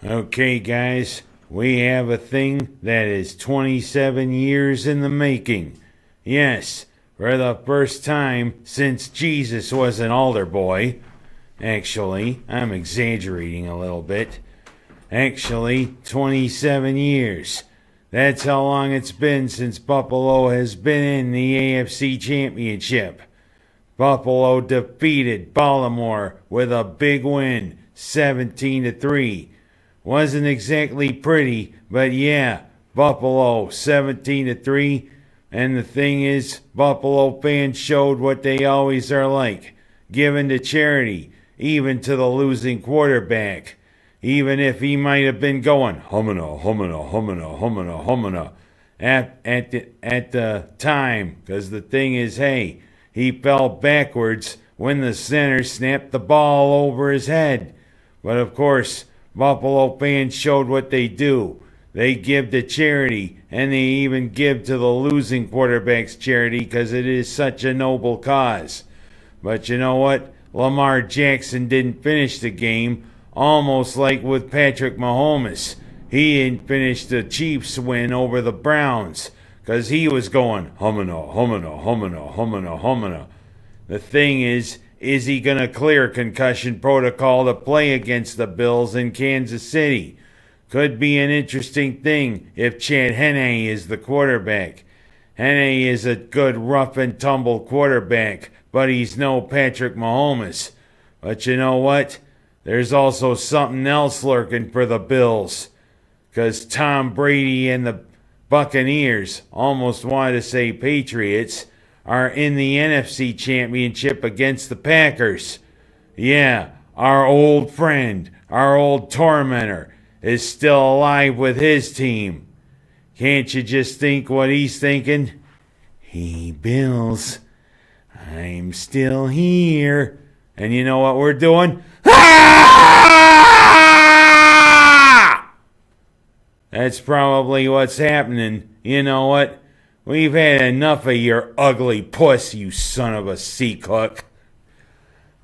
Okay, guys, we have a thing that is 27 years in the making. Yes, for the first time since Jesus was an altar boy. Actually, I'm exaggerating a little bit. Actually, 27 years. That's how long it's been since Buffalo has been in the AFC Championship. Buffalo defeated Baltimore with a big win, 17-3. Wasn't exactly pretty, but yeah, Buffalo 17-3. And the thing is, Buffalo fans showed what they always are like, giving to charity, even to the losing quarterback. Even if he might have been going humana, humana, humana, humana, humana at the time. Because the thing is, hey, he fell backwards when the center snapped the ball over his head. But of course, Buffalo fans showed what they do. They give to charity, and they even give to the losing quarterback's charity because it is such a noble cause. But you know what? Lamar Jackson didn't finish the game, almost like with Patrick Mahomes. He didn't finish the Chiefs' win over the Browns because he was going humana, humana, humana, humana, humana. The thing is he going to clear concussion protocol to play against the Bills in Kansas City? Could be an interesting thing if Chad Henne is the quarterback. Henne is a good rough and tumble quarterback, but he's no Patrick Mahomes. But you know what? There's also something else lurking for the Bills. Because Tom Brady and the Buccaneers, almost wanted to say Patriots, are in the NFC Championship against the Packers. Yeah, our old friend, our old tormentor, is still alive with his team. Can't you just think what he's thinking? Hey, Bills, I'm still here. And you know what we're doing? Ah! That's probably what's happening. You know what? We've had enough of your ugly puss, you son of a sea cook.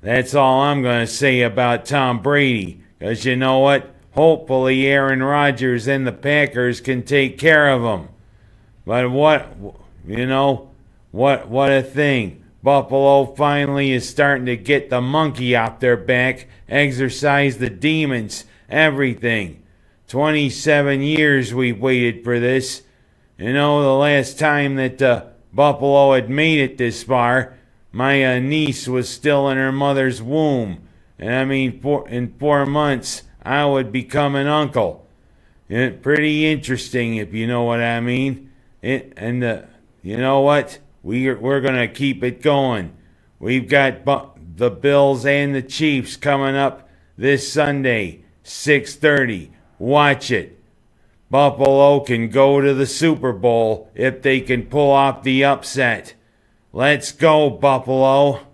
That's all I'm going to say about Tom Brady. Because you know what? Hopefully Aaron Rodgers and the Packers can take care of him. But what a thing. Buffalo finally is starting to get the monkey off their back, exorcise the demons, everything. 27 years we've waited for this. You know, the last time that Buffalo had made it this far, my niece was still in her mother's womb. And I mean, in 4 months, I would become an uncle. Pretty interesting, if you know what I mean. You know what? We're going to keep it going. We've got the Bills and the Chiefs coming up this Sunday, 6:30. Watch it. Buffalo can go to the Super Bowl if they can pull off the upset. Let's go, Buffalo.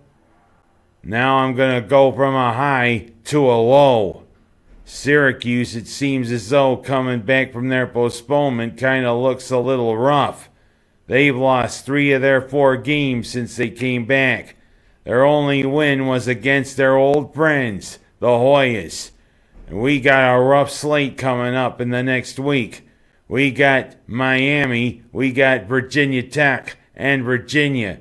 Now I'm going to go from a high to a low. Syracuse, it seems as though coming back from their postponement kind of looks a little rough. They've lost 3 of their 4 games since they came back. Their only win was against their old friends, the Hoyas. And we got a rough slate coming up in the next week. We got Miami, we got Virginia Tech, and Virginia.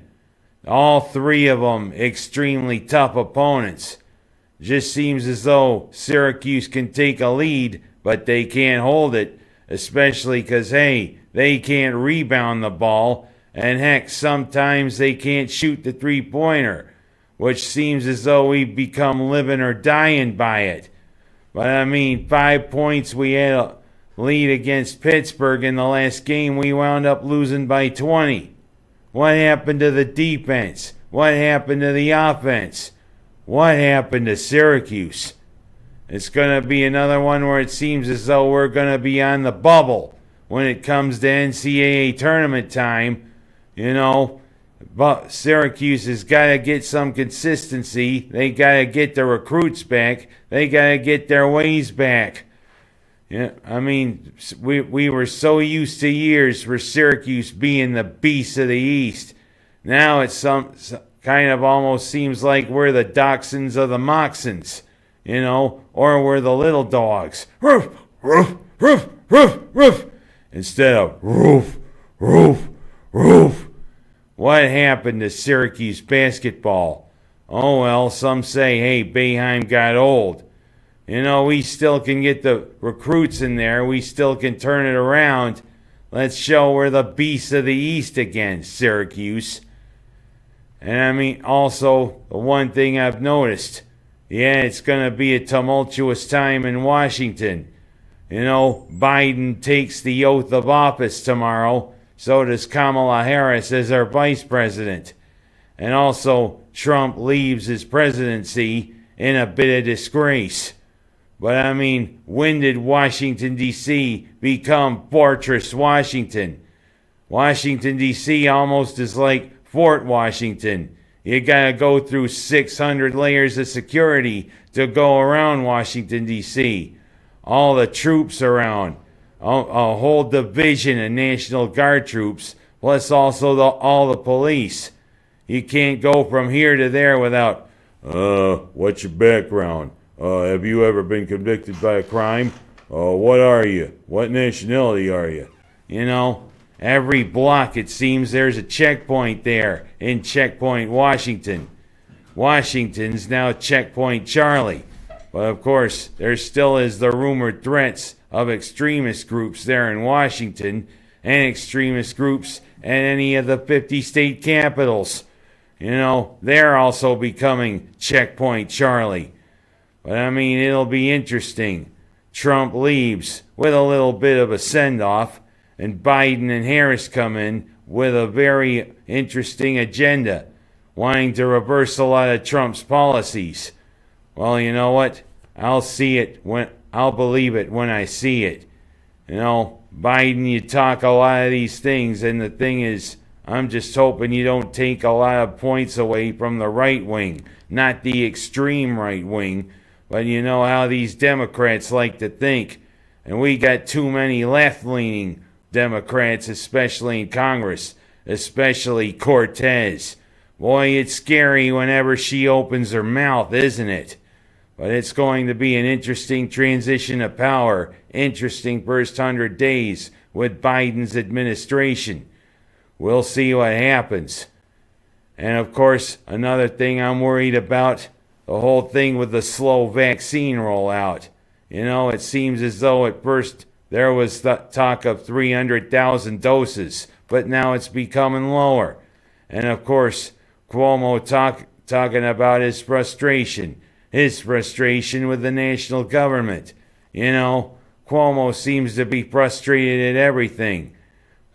All 3 of them extremely tough opponents. Just seems as though Syracuse can take a lead, but they can't hold it, especially because, hey, they can't rebound the ball, and heck, sometimes they can't shoot the three-pointer, which seems as though we've become living or dying by it. But I mean, 5 points, we had a lead against Pittsburgh in the last game. We wound up losing by 20. What happened to the defense? What happened to the offense? What happened to Syracuse? It's going to be another one where it seems as though we're going to be on the bubble when it comes to NCAA tournament time. You know, but Syracuse has got to get some consistency. They got to get their recruits back. They got to get their ways back. Yeah, I mean, we were so used to years for Syracuse being the beast of the East. Now it's some kind of almost seems like we're the Dachshunds of the Moxons. or we're the little dogs. Roof, roof, roof, roof, roof, instead of roof, roof, roof. What happened to Syracuse basketball? Oh well, some say, hey, Boeheim got old. We still can get the recruits in there. We still can turn it around. Let's show we're the beasts of the East again, Syracuse. And also, the one thing I've noticed, it's going to be a tumultuous time in Washington. Biden takes the oath of office tomorrow. So does Kamala Harris as our vice president. And also, Trump leaves his presidency in a bit of disgrace. But when did Washington D.C. become Fortress Washington? Washington D.C. almost is like Fort Washington. You gotta go through 600 layers of security to go around Washington D.C. All the troops around, a whole division of National Guard troops, plus also all the police. You can't go from here to there without, what's your background? Have you ever been convicted by a crime? What are you? What nationality are you? Every block it seems there's a checkpoint there in Checkpoint Washington. Washington's now Checkpoint Charlie. But of course, there still is the rumored threats of extremist groups there in Washington and extremist groups at any of the 50 state capitals. They're also becoming Checkpoint Charlie. But it'll be interesting. Trump leaves with a little bit of a send-off, and Biden and Harris come in with a very interesting agenda, wanting to reverse a lot of Trump's policies. Well, you know what? I'll believe it when I see it. Biden, you talk a lot of these things, and the thing is, I'm just hoping you don't take a lot of points away from the right wing, not the extreme right wing. But you know how these Democrats like to think. And we got too many left-leaning Democrats, especially in Congress, especially Cortez. Boy, it's scary whenever she opens her mouth, isn't it? But it's going to be an interesting transition of power, interesting first 100 days with Biden's administration. We'll see what happens. And of course, another thing I'm worried about, the whole thing with the slow vaccine rollout. It seems as though at first there was talk of 300,000 doses, but now it's becoming lower. And of course, Cuomo talking about his frustration with the national government. Cuomo seems to be frustrated at everything.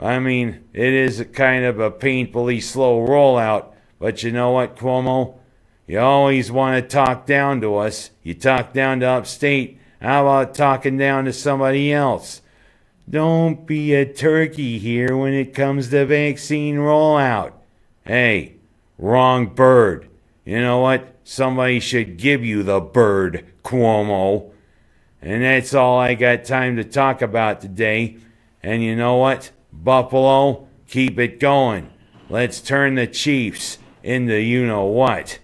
It is a kind of a painfully slow rollout, but you know what, Cuomo? You always want to talk down to us. You talk down to upstate. How about talking down to somebody else? Don't be a turkey here when it comes to vaccine rollout. Hey, wrong bird. You know what? Somebody should give you the bird, Cuomo. And that's all I got time to talk about today. And you know what? Buffalo, keep it going. Let's turn the Chiefs into you-know-what.